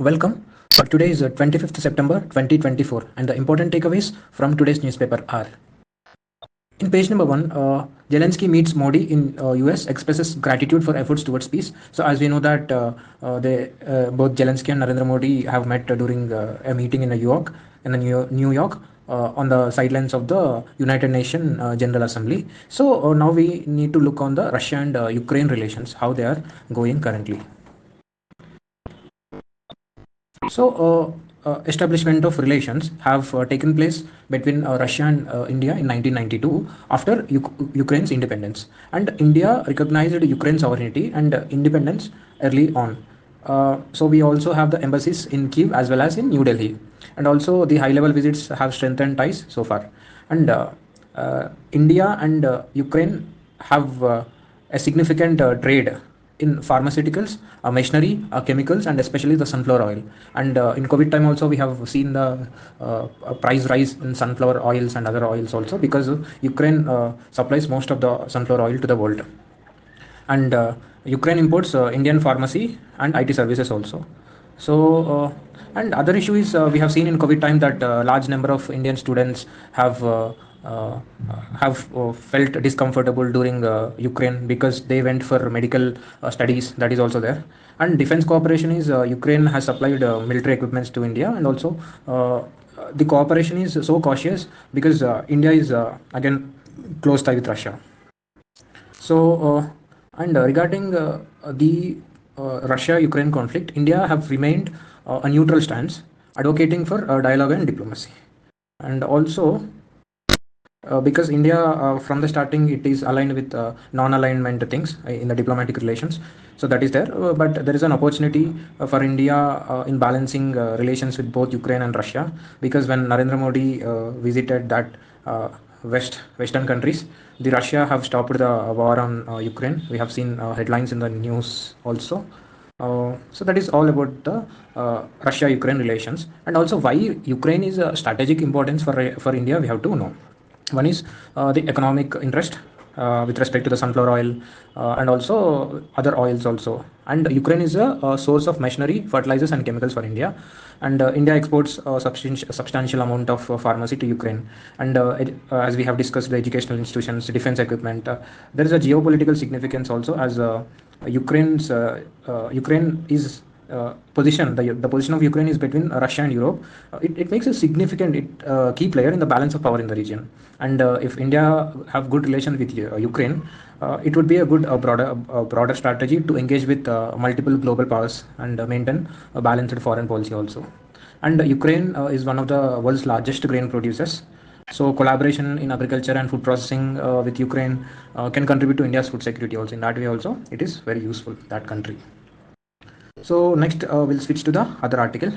Welcome. Today is 25th September 2024, and the important takeaways from today's newspaper are: in page number one, Zelensky meets Modi in US, expresses gratitude for efforts towards peace. So, as we know that they both Zelensky and Narendra Modi have met during a meeting in New York, New York. On the sidelines of the United Nations General Assembly. So now we need to look on the Russia and Ukraine relations, how they are going currently. So, establishment of relations have taken place between Russia and India in 1992 after Ukraine's independence, and India recognized Ukraine's sovereignty and independence early on. So we also have the embassies in Kiev as well as in New Delhi, and also the high-level visits have strengthened ties so far. And India and Ukraine have a significant trade in pharmaceuticals, machinery, chemicals, and especially the sunflower oil. And in COVID time also, we have seen the price rise in sunflower oils and other oils also, because Ukraine supplies most of the sunflower oil to the world. And Ukraine imports Indian pharmacy and IT services also. So, and other issue is we have seen in COVID time that large number of Indian students uh, felt discomfortable during Ukraine because they went for medical studies. That is also there. And defense cooperation is Ukraine has supplied military equipments to India, and also the cooperation is so cautious because India is again close tie with Russia. So, and regarding the Russia-Ukraine conflict, India have remained a neutral stance, advocating for dialogue and diplomacy. And also, because India from the starting it is aligned with non-alignment things in the diplomatic relations, so that is there. But there is an opportunity for India in balancing relations with both Ukraine and Russia, because when Narendra Modi visited that western countries, the Russia have stopped the war on Ukraine. We have seen headlines in the news also. So that is all about the Russia-Ukraine relations, and also why Ukraine is a strategic importance for India. We have to know. One is the economic interest with respect to the sunflower oil and also other oils also. And Ukraine is a source of machinery, fertilizers, and chemicals for India. And India exports a substantial amount of pharmacy to Ukraine. And as we have discussed, the educational institutions, defense equipment, there is a geopolitical significance also, as Ukraine is position, the position of Ukraine is between Russia and Europe. It makes a significant key player in the balance of power in the region. And if India have good relation with Ukraine, it would be a good broader strategy to engage with multiple global powers and maintain a balanced foreign policy also. And Ukraine is one of the world's largest grain producers. So collaboration in agriculture and food processing with Ukraine can contribute to India's food security also. In that way also, it is very useful, that country. So next we'll switch to the other article.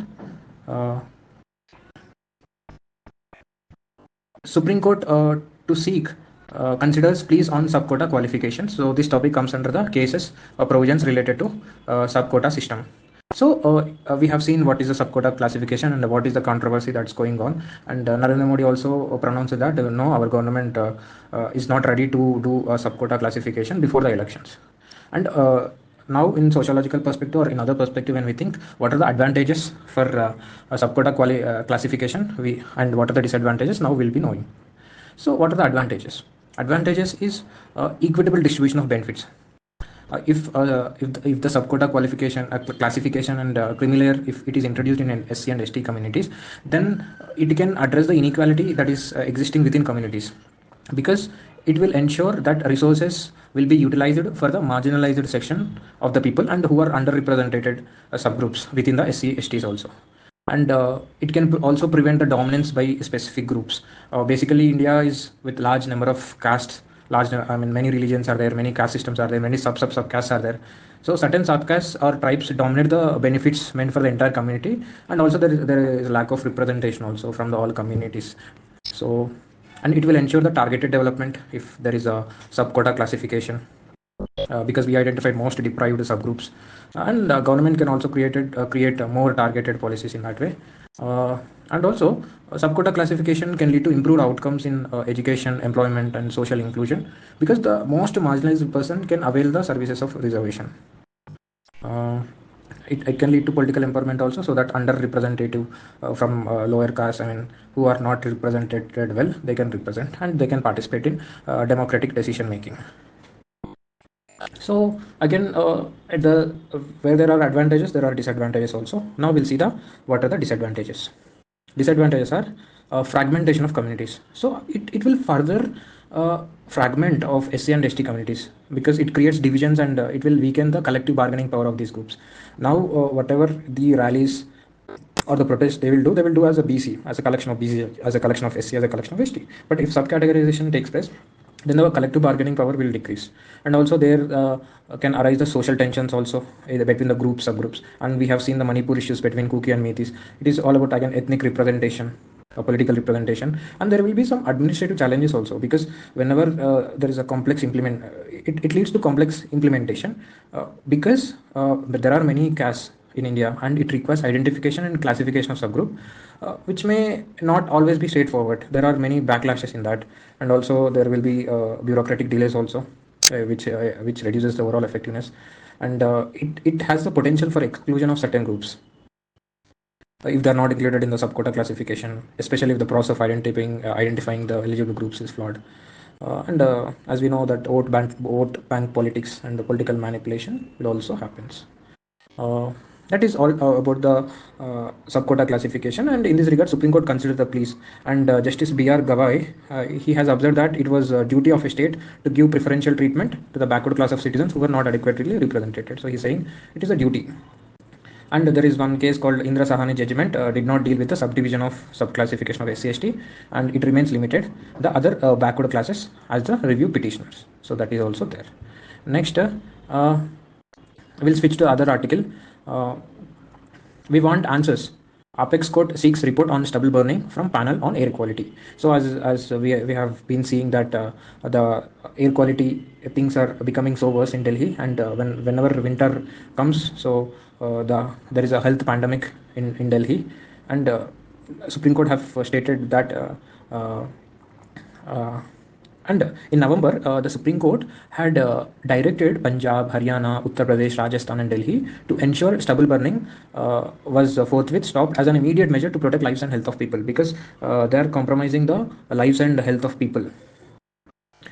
Supreme Court to seek considers pleas on sub-quota qualification. So this topic comes under the cases provisions related to sub-quota system. So we have seen what is the sub-quota classification and what is the controversy that's going on. And Narendra Modi also pronounced that no, our government is not ready to do a sub-quota classification before the elections. And now in sociological perspective or in other perspective, when we think what are the advantages for a sub-quota classification, and what are the disadvantages, now we'll be knowing. So what are the advantages? Advantages is equitable distribution of benefits. If the sub-quota qualification classification and creamy layer, if it is introduced in SC and ST communities, then it can address the inequality that is existing within communities, because it will ensure that resources will be utilized for the marginalized section of the people and who are underrepresented subgroups within the SC STs also. And it can also prevent the dominance by specific groups. Basically, India is with large number of castes. Many religions are there, many caste systems are there, many sub castes are there. So certain subcastes or tribes dominate the benefits meant for the entire community, and also there is lack of representation also from the all communities. So, and it will ensure the targeted development if there is a sub-quota classification, because we identified most deprived subgroups, and government can also create more targeted policies in that way. And also sub-quota classification can lead to improved outcomes in education, employment, and social inclusion, because the most marginalized person can avail the services of reservation. it can lead to political empowerment also, so that underrepresentative from lower caste, I mean, who are not represented well, they can represent and they can participate in democratic decision making. So again, at the where there are advantages, there are disadvantages also. Now we'll see the what are the disadvantages. Disadvantages are fragmentation of communities. So it will further fragment of SC and ST communities, because it creates divisions, and it will weaken the collective bargaining power of these groups. Now whatever the rallies or the protests they will do as a BC, as a collection of BC, as a collection of SC, as a collection of ST. But if subcategorization takes place, then the collective bargaining power will decrease, and also there can arise the social tensions also, either between the groups, subgroups. And we have seen the Manipur issues between Kuki and Metis. It is all about, again, ethnic representation, political representation. And there will be some administrative challenges also, because whenever there is a complex it leads to complex implementation, because there are many castes in India, and it requires identification and classification of subgroup, which may not always be straightforward. There are many backlashes in that, and also there will be bureaucratic delays also, which reduces the overall effectiveness, and it has the potential for exclusion of certain groups if they are not included in the subquota classification, especially if the process of identifying the eligible groups is flawed. And as we know that vote bank politics and the political manipulation will also happens. That is all about the subquota classification. And in this regard, Supreme Court considered the pleas, and Justice B.R. Gavai, he has observed that it was a duty of a state to give preferential treatment to the backward class of citizens who were not adequately represented. So he's saying it is a duty. And there is one case called Indra Sahani judgment, did not deal with the subdivision of subclassification of SC/ST, and it remains limited the other backward classes as the review petitioners. So that is also there. Next, we'll switch to other article. We want answers. Apex Court seeks report on stubble burning from panel on air quality. So as we have been seeing that the air quality things are becoming so worse in Delhi, and whenever winter comes, so there is a health pandemic in Delhi, and Supreme Court have stated that. And in November, the Supreme Court had directed Punjab, Haryana, Uttar Pradesh, Rajasthan, and Delhi to ensure stubble burning was forthwith stopped as an immediate measure to protect lives and health of people, because they are compromising the lives and health of people.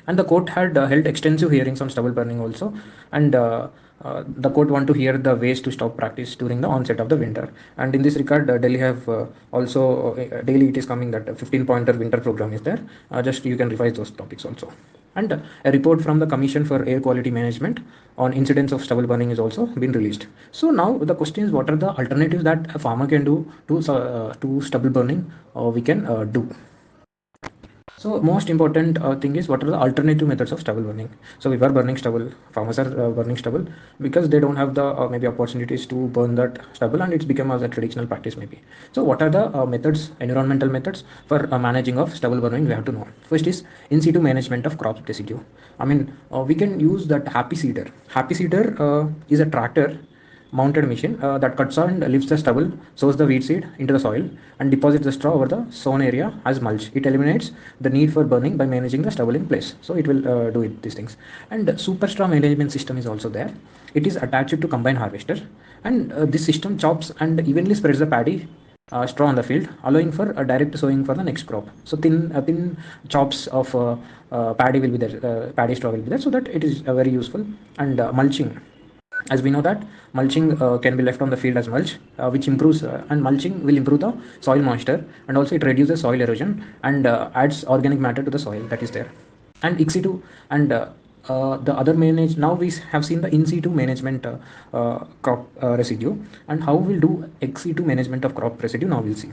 And the court had held extensive hearings on stubble burning also, and the court want to hear the ways to stop practice during the onset of the winter. And in this regard, Delhi have also daily it is coming that a 15-pointer winter program is there. Just you can revise those topics also. And a report from the Commission for Air Quality Management on incidents of stubble burning is also been released. So now the question is, what are the alternatives that a farmer can do to stubble burning, we can do. So most important thing is, what are the alternative methods of stubble burning? So we were burning stubble, farmers are burning stubble because they don't have the maybe opportunities to burn that stubble, and it's become as a traditional practice maybe. So what are the methods, environmental methods for managing of stubble burning? We have to know. First is in situ management of crop residue. I mean, we can use that happy seeder. Happy seeder is a tractor mounted machine that cuts and lifts the stubble, sows the wheat seed into the soil, and deposits the straw over the sown area as mulch. It eliminates the need for burning by managing the stubble in place. So it will do these things. And super straw management system is also there. It is attached to combine harvester, and this system chops and evenly spreads the paddy straw on the field, allowing for a direct sowing for the next crop. So thin chops of paddy will be there, paddy straw will be there, so that it is very useful. And mulching, as we know that mulching can be left on the field as mulch, which improves and mulching will improve the soil moisture, and also it reduces soil erosion and adds organic matter to the soil that is there. And ex situ and the other manage, now we have seen the in situ management crop residue, and how we'll do ex situ management of crop residue. Now we'll see.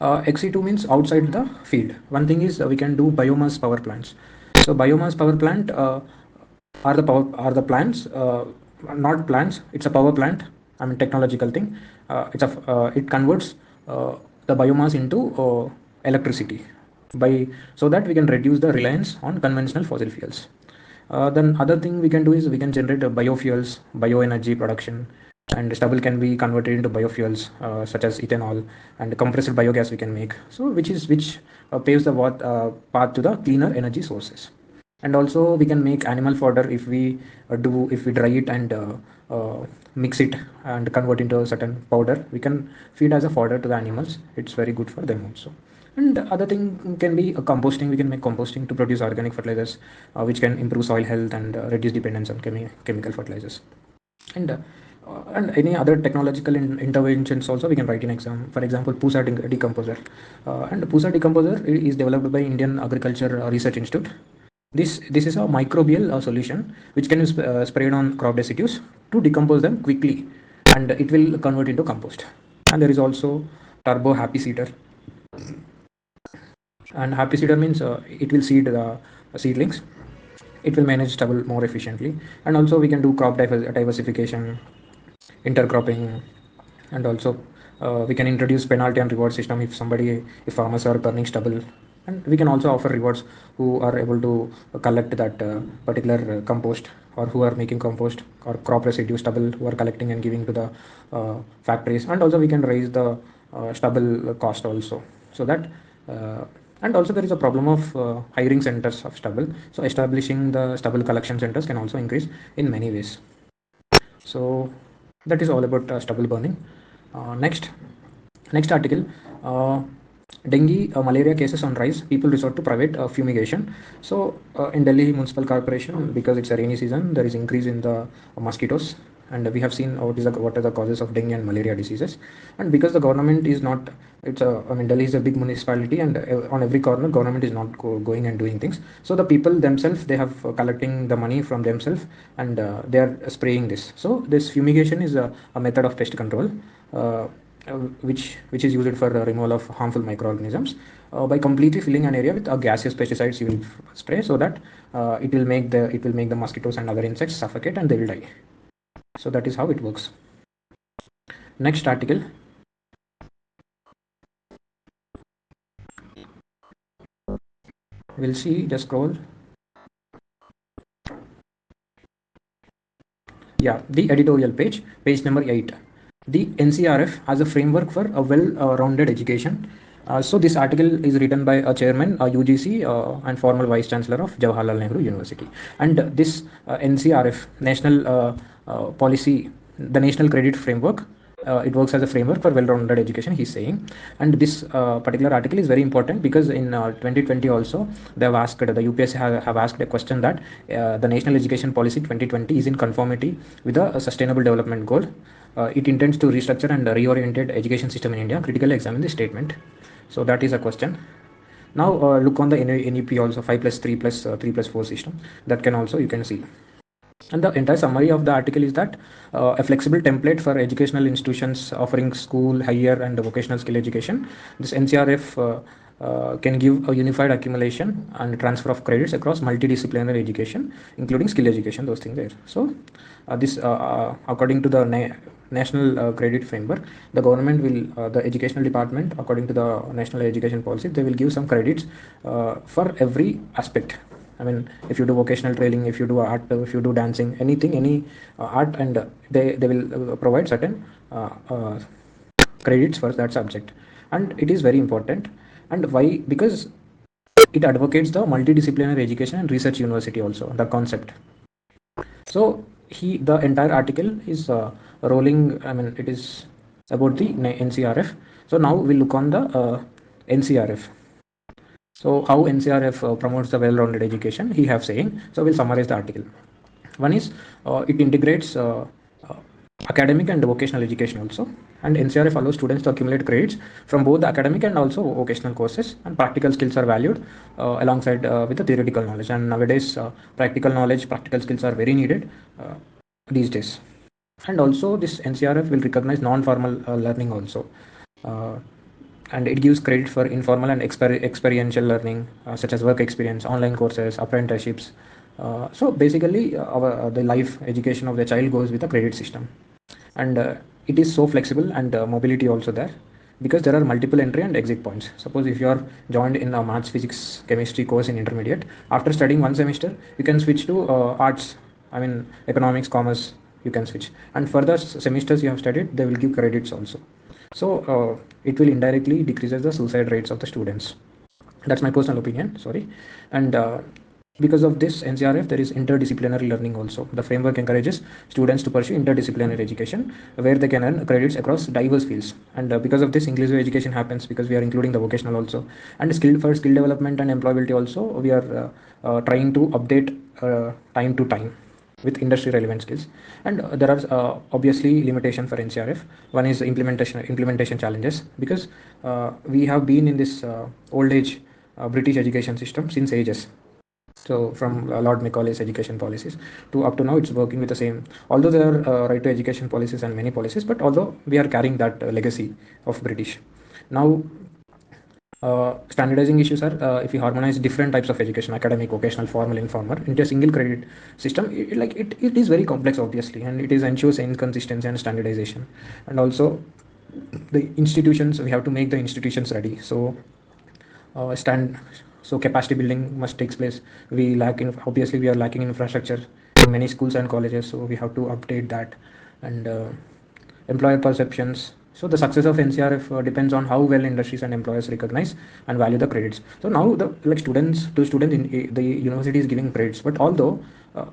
Ex situ means outside the field. One thing is we can do biomass power plants. So biomass power plant are the plants, not plants, it's a power plant. I mean, technological thing. It converts the biomass into electricity, so that we can reduce the reliance on conventional fossil fuels. Then other thing we can do is we can generate biofuels, bioenergy production, and stubble can be converted into biofuels such as ethanol, and compressed biogas we can make. So which paves the path to the cleaner energy sources. And also we can make animal fodder if we dry it and mix it and convert into a certain powder. We can feed as a fodder to the animals. It's very good for them also. And other thing can be composting. We can make composting to produce organic fertilizers, which can improve soil health and reduce dependence on chemical fertilizers. And any other technological interventions also we can write in exam. For example, pusa decomposer. And pusa decomposer is developed by Indian Agriculture Research Institute. This is a microbial solution which can be sprayed on crop residues to decompose them quickly, and it will convert into compost. And there is also turbo happy seeder. And happy seeder means it will seed the seedlings. It will manage stubble more efficiently. And also we can do crop diversification, intercropping. And also we can introduce penalty and reward system if farmers are burning stubble. And we can also offer rewards who are able to collect that particular compost, or who are making compost or crop residue stubble, who are collecting and giving to the factories. And also we can raise the stubble cost also, so that and also there is a problem of hiring centers of stubble. So establishing the stubble collection centers can also increase in many ways. So that is all about stubble burning. Next article. Dengue malaria cases on rise, people resort to private fumigation. So in Delhi municipal corporation, because it's a rainy season, there is increase in the mosquitoes. And we have seen what are the causes of dengue and malaria diseases. And because the government is not, I mean, Delhi is a big municipality, and on every corner government is not going and doing things. So the people themselves, they have collecting the money from themselves, and they are spraying this. So this fumigation is a method of pest control, which is used for the removal of harmful microorganisms. By completely filling an area with a gaseous pesticides, you will spray, so that it will make the mosquitoes and other insects suffocate and they will die. So that is how it works. Next article. We'll see, just scroll. Yeah, the editorial page number 8. The NCRF has a framework for a well-rounded education. So this article is written by a chairman, UGC, and former vice chancellor of Jawaharlal Nehru University. And this NCRF, national policy, the national credit framework, it works as a framework for well-rounded education, he's saying. And this particular article is very important because in 2020 also they have asked, the UPSC have asked a question that the national education policy 2020 is in conformity with the sustainable development goal. It intends to restructure and reoriented education system in India. Critically examine the statement. So that is a question. Now look on the NEP also, 5 plus 3 plus 3 plus 4 system. That can also, you can see. And the entire summary of the article is that a flexible template for educational institutions offering school, higher and vocational skill education. This NCRF can give a unified accumulation and transfer of credits across multidisciplinary education, including skill education, those things there. So this according to the national credit framework, the government will, the educational department, according to the national education policy, they will give some credits for every aspect. I mean, if you do vocational training, if you do art, if you do dancing, anything, any art, and they will provide certain credits for that subject. And it is very important. And why? Because it advocates the multidisciplinary education and research university also, the concept. So the entire article is rolling, I mean, it is about the NCRF. So now we'll look on the NCRF. So how NCRF promotes the well-rounded education, he have saying. So we'll summarize the article. One is it integrates academic and vocational education also. And NCRF allows students to accumulate credits from both the academic and also vocational courses, and practical skills are valued alongside with the theoretical knowledge. And nowadays practical knowledge, practical skills are very needed these days. And also this NCRF will recognize non-formal learning also. And it gives credit for informal and experiential learning, such as work experience, online courses, apprenticeships. So basically the life education of the child goes with a credit system. And it is so flexible, and mobility also there, because there are multiple entry and exit points. Suppose if you are joined in a maths, physics, chemistry course in intermediate, after studying one semester you can switch to arts, I mean economics, commerce, you can switch. And further semesters you have studied, they will give credits also. So it will indirectly decreases the suicide rates of the students. That's my personal opinion, sorry. And Because of this NCRF, there is interdisciplinary learning also. The framework encourages students to pursue interdisciplinary education where they can earn credits across diverse fields. And because of this, inclusive education happens because we are including the vocational also. And for skill development and employability also, we are trying to update time to time with industry relevant skills. And there are obviously limitation for NCRF. One is implementation challenges, because we have been in this old age British education system since ages. So from Lord Macaulay's education policies to up to now, it's working with the same. Although there are right to education policies and many policies, but although we are carrying that legacy of British. Now, standardizing issues are if we harmonize different types of education, academic, vocational, formal, informal, into a single credit system, it is very complex, obviously, and it is ensures inconsistency and standardization. And also, the institutions, we have to make the institutions ready. So stand so capacity building must takes place. We lack in, obviously we are lacking in infrastructure in many schools and colleges, so we have to update that. And employer perceptions, so the success of NCRF depends on how well industries and employers recognize and value the credits. So now the students in the university is giving credits, but although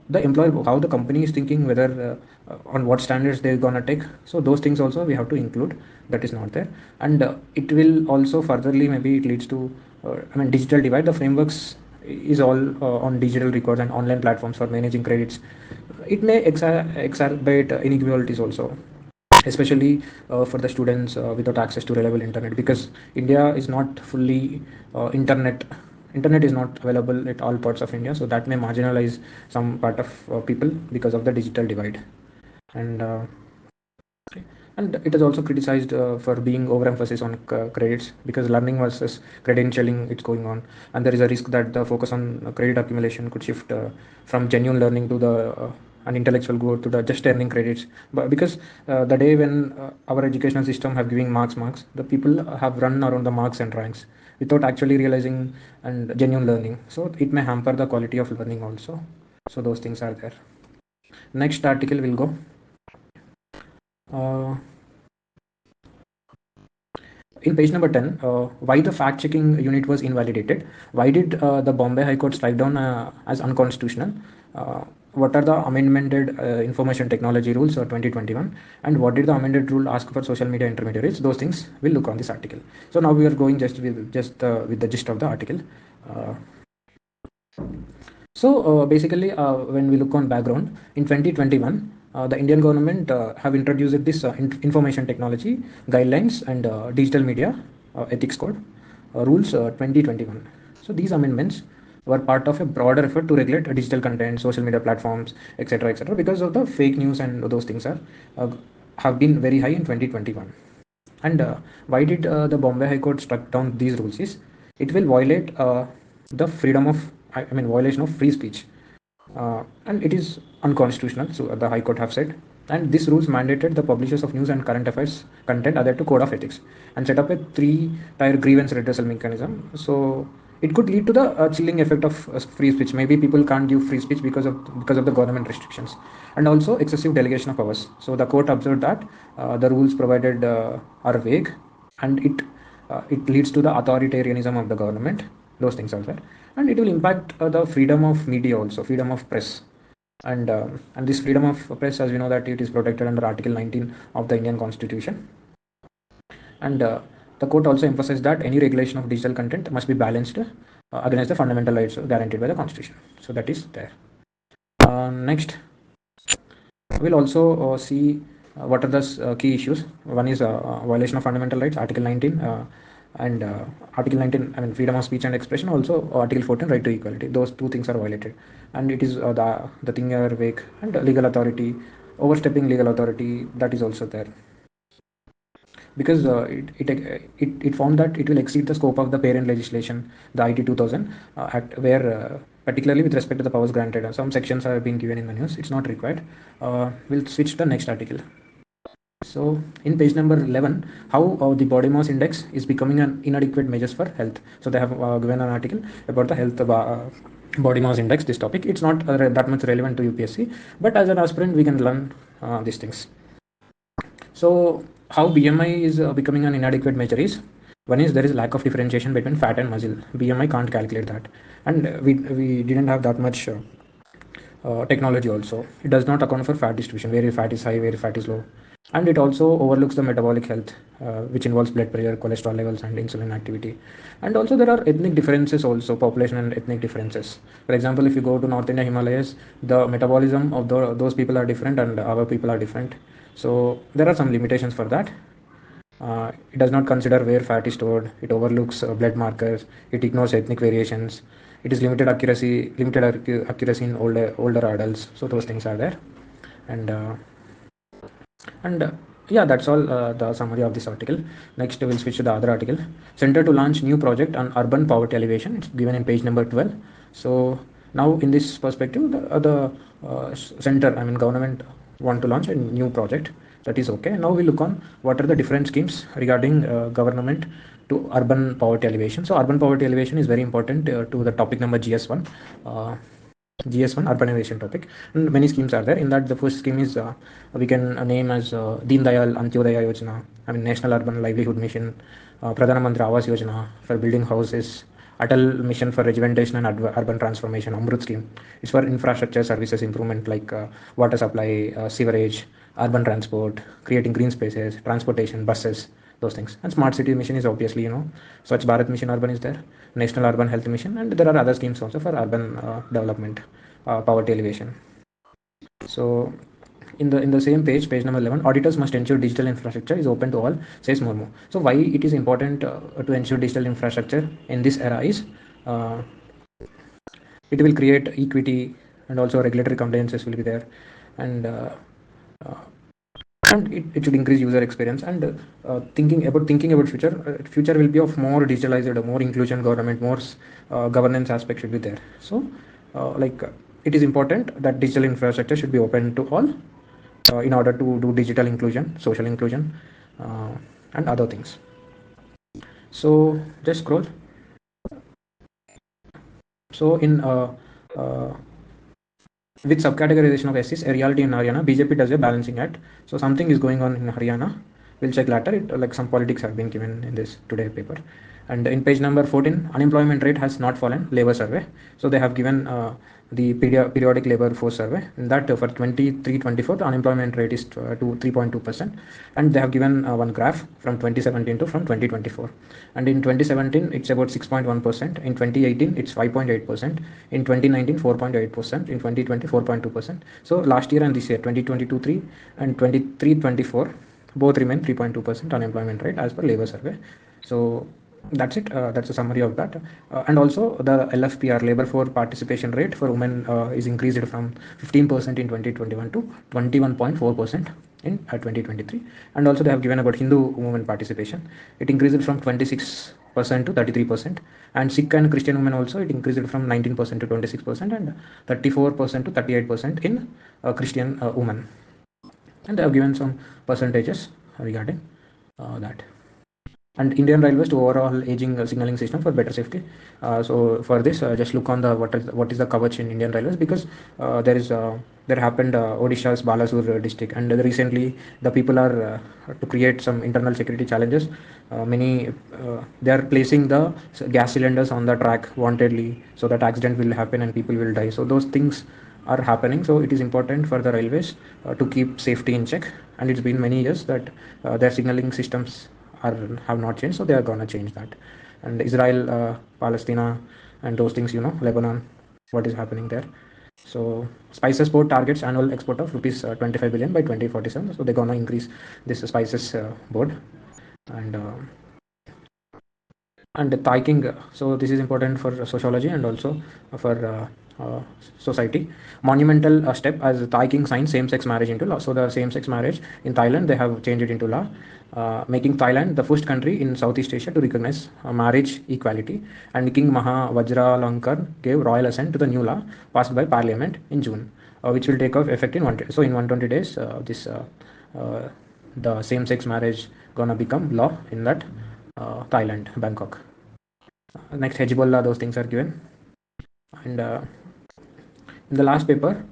the employer, how the company is thinking, whether on what standards they're gonna take, so those things also we have to include. That is not there. And it will also furtherly, maybe it leads to digital divide. The frameworks is all on digital records and online platforms for managing credits. It may exacerbate inequalities also, especially for the students without access to reliable internet, because India is not fully internet is not available at all parts of India, so that may marginalize some part of people because of the digital divide. And and it is also criticized for being overemphasis on credits, because learning versus credentialing it's going on, and there is a risk that the focus on credit accumulation could shift from genuine learning to the an intellectual growth to the just earning credits. But because the day when our educational system have giving marks, the people have run around the marks and ranks without actually realizing and genuine learning, so it may hamper the quality of learning also. So those things are there. Next article will go. uh, in page number 10, why the fact checking unit was invalidated. Why did the Bombay High Court strike down as unconstitutional? What are the amended information technology rules 2021, and what did the amended rule ask for social media intermediaries? Those things we'll look on this article. So now we are going with the gist of the article. uh, basically, when we look on background, in 2021, the Indian government have introduced this information technology guidelines and digital media ethics code rules 2021. So these amendments were part of a broader effort to regulate digital content, social media platforms, etc., etc., because of the fake news and those things are have been very high in 2021. And why did the Bombay High Court struck down these rules? Is it will violate the freedom of, violation of free speech, and it is unconstitutional. So the High Court have said, and these rules mandated the publishers of news and current affairs content adhere to code of ethics and set up a three-tier grievance redressal mechanism. So it could lead to the chilling effect of free speech. Maybe people can't give free speech because of the government restrictions, and also excessive delegation of powers. So the court observed that the rules provided are vague, and it leads to the authoritarianism of the government. Those things are there, and it will impact the freedom of media also, freedom of press. And this freedom of press, as we know, that it is protected under Article 19 of the Indian Constitution. And the court also emphasized that any regulation of digital content must be balanced against the fundamental rights guaranteed by the Constitution. So that is there. Next, we'll also see what are the key issues. One is violation of fundamental rights, Article 19, and Article 19, freedom of speech and expression. Also, Article 14, right to equality. Those two things are violated, and it is the thing are vague, and legal authority, overstepping legal authority, that is also there, because it found that it will exceed the scope of the parent legislation, the IT 2000 Act, where particularly with respect to the powers granted, some sections are being given in the news. It's not required. We'll switch to the next article. So in page number 11, how the body mass index is becoming an inadequate measures for health. So they have given an article about the health body mass index. This topic, it's not that much relevant to UPSC, but as an aspirant we can learn these things. So how BMI is becoming an inadequate measure is, One is there is lack of differentiation between fat and muscle. BMI can't calculate that, and we didn't have that much technology also. It does not account for fat distribution, where fat is high, where fat is low, and it also overlooks the metabolic health, which involves blood pressure, cholesterol levels, and insulin activity. And also there are ethnic differences also, population and ethnic differences. For example, if you go to North India Himalayas, the metabolism of those people are different and our people are different. So there are some limitations for that. It does not consider where fat is stored. It overlooks blood markers. It ignores ethnic variations. It is limited accuracy in older adults. So those things are there, and and yeah, that's all the summary of this article. Next, we'll switch to the other article. Center to launch new project on urban poverty alleviation. It's given in page number 12. So now in this perspective, center, I mean government, want to launch a new project. That is okay. Now we look on what are the different schemes regarding government to urban poverty alleviation. So urban poverty alleviation is very important to the topic number GS1. GS1 urbanization topic, and many schemes are there. In that, the first scheme is we can name as Deen Dayal Antyodaya Yojana, I mean National Urban Livelihood Mission, Pradhan Mantri Awas Yojana for building houses, Atal Mission for Rejuvenation and Urban Transformation, Amrut scheme. It's for infrastructure services improvement like water supply, sewerage, urban transport, creating green spaces, transportation, buses, those things. And smart city mission is obviously, Swachh Bharat Mission Urban is there, National Urban Health Mission, and there are other schemes also for urban development, poverty alleviation. So in the same page number 11, auditors must ensure digital infrastructure is open to all, says Murmu. So why it is important to ensure digital infrastructure in this era is uh, it will create equity, and also regulatory compliances will be there, and uh, it should increase user experience, and thinking about future will be of more digitalized, more inclusion government, more governance aspect should be there. So it is important that digital infrastructure should be open to all in order to do digital inclusion, social inclusion, uh, and other things. So just scroll. So in uh, with subcategorization of SCs, a reality in Haryana, BJP does a balancing act. So something is going on in Haryana. We'll check later. Like some politics have been given in this today paper. And in page number 14, unemployment rate has not fallen, labor survey. So they have given the periodic labor force survey. In that for 23-24, the unemployment rate is to 3.2%. And they have given one graph from 2017 to from 2024. And in 2017, it's about 6.1%. In 2018, it's 5.8%. In 2019, 4.8%. In 2020, 4.2%. So last year and this year, 2022 3 and 23-24, both remain 3.2% unemployment rate as per labor survey. So that's it. That's a summary of that. And also the LFPR, labor force participation rate for women, is increased from 15% in 2021 to 21.4% in 2023. And also they have given about Hindu women participation. It increased from 26% to 33%. And Sikh and Christian women also, it increased from 19% to 26%, and 34% to 38% in Christian women. And they have given some percentages regarding that. And Indian Railways to overall aging signaling system for better safety. So for this, just look on the what is the coverage in Indian Railways, because there happened Odisha's Balasur district, and recently the people are to create some internal security challenges. Many they are placing the gas cylinders on the track wantedly, so that accident will happen and people will die. So those things are happening. So it is important for the railways to keep safety in check, and it's been many years that their signaling systems have not changed, so they are gonna change that. And Israel, Palestine, and those things, Lebanon, what is happening there. So spices board targets annual export of rupees 25 billion by 2047. So they're gonna increase this spices board. And the thinking. So this is important for sociology and also for society. Monumental step as Thai King signed same-sex marriage into law. So the same-sex marriage in Thailand, they have changed it into law, making Thailand the first country in Southeast Asia to recognize marriage equality. And King Maha Vajralankar gave royal assent to the new law passed by Parliament in June, which will take off effect in so in 120 days. The same-sex marriage gonna become law in that Thailand, Bangkok. Next, Hezbollah, those things are given. And in the last paper,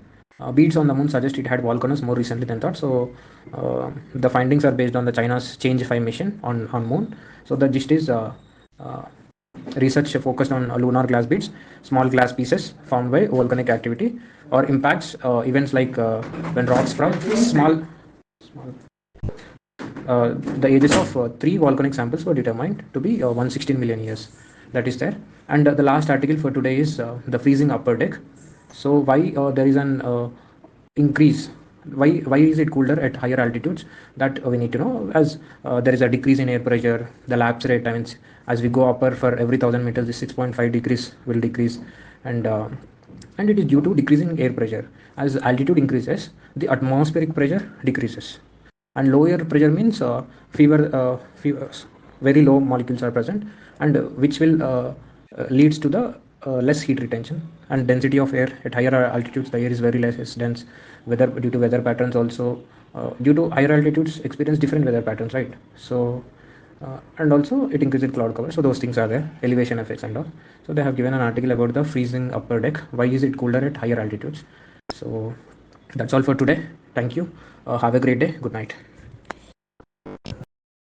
Beads on the moon suggest it had volcanoes more recently than thought. So the findings are based on the China's Change 5 mission on moon. So the gist is uh, research focused on lunar glass beads, small glass pieces found by volcanic activity or impacts, events like when rocks from small the ages of three volcanic samples were determined to be 116 million years. That is there. And the last article for today is the freezing upper deck. So why there is an increase? Why is it colder at higher altitudes? That we need to know, as there is a decrease in air pressure. The lapse rate, I mean, as we go upper for every 1,000 meters, the 6.5 degrees will decrease, and and it is due to decreasing air pressure. As altitude increases, the atmospheric pressure decreases, and lower pressure means fever, very low molecules are present, and which will leads to the less heat retention and density of air at higher altitudes. The air is very less dense, weather due to weather patterns also, due to higher altitudes experience different weather patterns, right? So and also it increases cloud cover, so those things are there, elevation effects and all. So they have given an article about the freezing upper deck, why is it colder at higher altitudes. So that's all for today. Thank you. Have a great day. Good night.